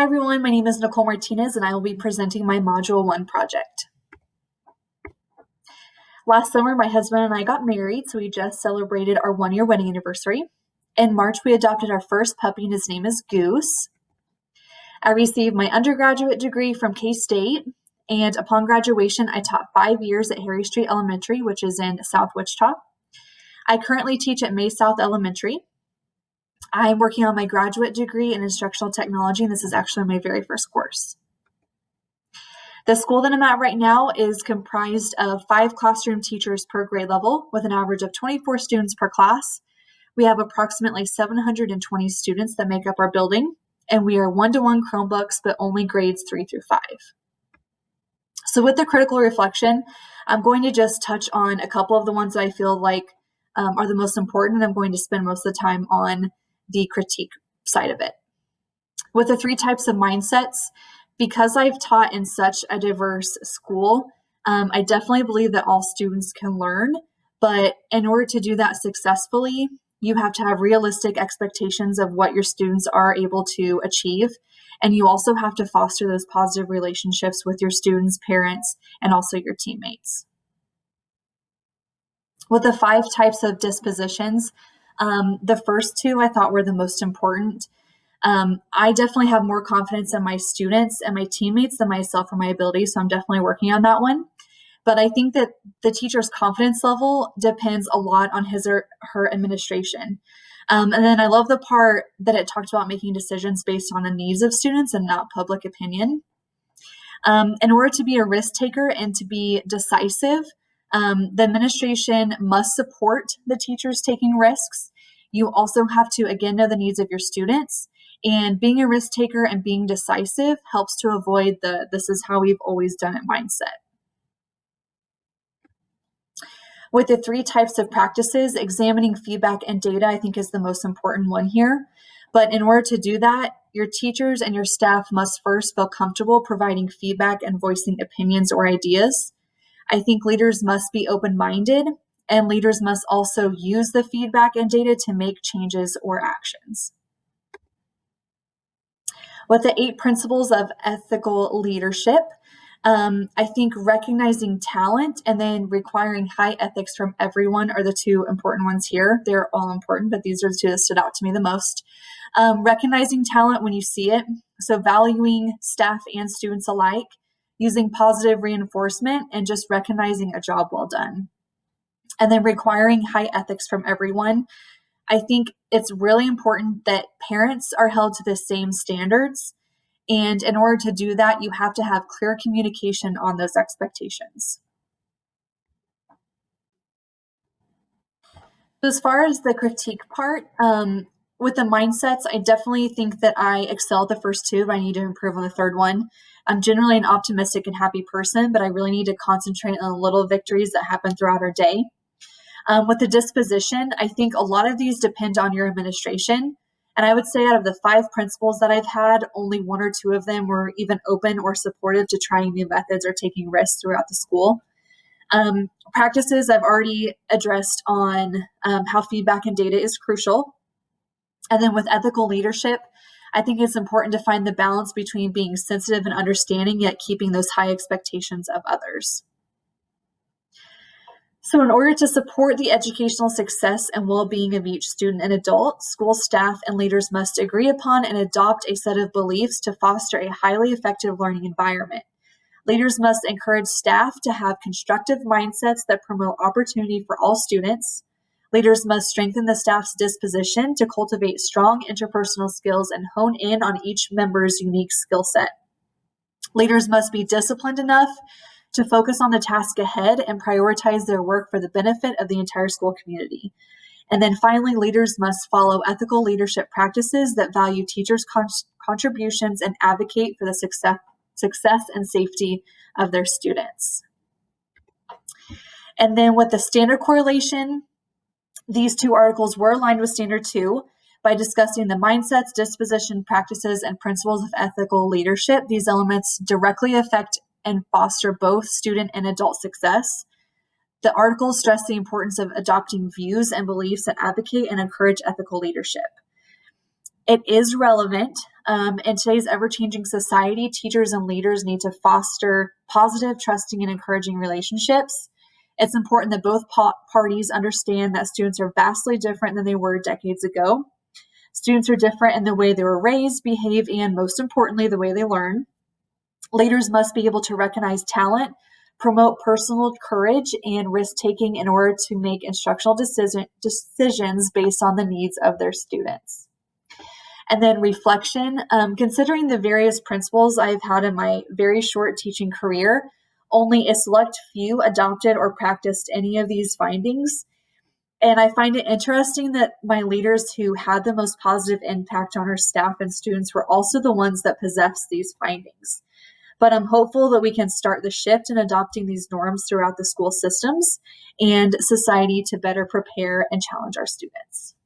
Hi everyone, my name is Nicole Martinez and I will be presenting my Module 1 project. Last summer, my husband and I got married, so we just celebrated our 1-year wedding anniversary. In March, we adopted our first puppy and his name is Goose. I received my undergraduate degree from K-State, and upon graduation, I taught 5 years at Harry Street Elementary, which is in South Wichita. I currently teach at May South Elementary. I'm working on my graduate degree in instructional technology, and this is actually my very first course. The school that I'm at right now is comprised of 5 classroom teachers per grade level with an average of 24 students per class. We have approximately 720 students that make up our building, and we are 1-to-1 Chromebooks, but only grades 3 through 5. So with the critical reflection, I'm going to just touch on a couple of the ones that I feel like are the most important. I'm going to spend most of the time on the critique side of it. With the 3 types of mindsets, because I've taught in such a diverse school, I definitely believe that all students can learn, but in order to do that successfully, you have to have realistic expectations of what your students are able to achieve, and you also have to foster those positive relationships with your students, parents, and also your teammates. With the 5 types of dispositions, the first 2 I thought were the most important. I definitely have more confidence in my students and my teammates than myself or my abilities, so I'm definitely working on that one. But I think that the teacher's confidence level depends a lot on his or her administration. And then I love the part that it talked about making decisions based on the needs of students and not public opinion. In order to be a risk taker and to be decisive, the administration must support the teachers taking risks. You also have to, again, know the needs of your students. And being a risk taker and being decisive helps to avoid the "this is how we've always done it" mindset. With the 3 types of practices, examining feedback and data, I think, is the most important one here. But in order to do that, your teachers and your staff must first feel comfortable providing feedback and voicing opinions or ideas. I think leaders must be open-minded, and leaders must also use the feedback and data to make changes or actions. With the 8 principles of ethical leadership, I think recognizing talent and then requiring high ethics from everyone are the 2 important ones here. They're all important, but these are the 2 that stood out to me the most. Recognizing talent when you see it, so valuing staff and students alike, using positive reinforcement, and just recognizing a job well done. And then requiring high ethics from everyone. I think it's really important that parents are held to the same standards. And in order to do that, you have to have clear communication on those expectations. As far as the critique part, with the mindsets, I definitely think that I excel at the first 2, but I need to improve on the 3rd one. I'm generally an optimistic and happy person, but I really need to concentrate on the little victories that happen throughout our day. With the disposition, I think a lot of these depend on your administration. And I would say out of the 5 principals that I've had, only 1 or 2 of them were even open or supportive to trying new methods or taking risks throughout the school. Practices I've already addressed on how feedback and data is crucial. And then with ethical leadership, I think it's important to find the balance between being sensitive and understanding, yet keeping those high expectations of others. So in order to support the educational success and well-being of each student and adult, school staff and leaders must agree upon and adopt a set of beliefs to foster a highly effective learning environment. Leaders must encourage staff to have constructive mindsets that promote opportunity for all students. Leaders must strengthen the staff's disposition to cultivate strong interpersonal skills and hone in on each member's unique skill set. Leaders must be disciplined enough to focus on the task ahead and prioritize their work for the benefit of the entire school community. And then finally, leaders must follow ethical leadership practices that value teachers' contributions and advocate for the success and safety of their students. And then with the standard correlation, these 2 articles were aligned with standard 2 by discussing the mindsets, disposition, practices, and principles of ethical leadership. These elements directly affect and foster both student and adult success. The articles stress the importance of adopting views and beliefs that advocate and encourage ethical leadership. It is relevant In today's ever-changing society, teachers and leaders need to foster positive, trusting, and encouraging relationships. It's important that both parties understand that students are vastly different than they were decades ago. Students are different in the way they were raised, behave, and most importantly, the way they learn. Leaders must be able to recognize talent, promote personal courage, and risk-taking in order to make instructional decisions based on the needs of their students. And then reflection, considering the various principles I've had in my very short teaching career, only a select few adopted or practiced any of these findings. And I find it interesting that my leaders who had the most positive impact on our staff and students were also the ones that possessed these findings. But I'm hopeful that we can start the shift in adopting these norms throughout the school systems and society to better prepare and challenge our students.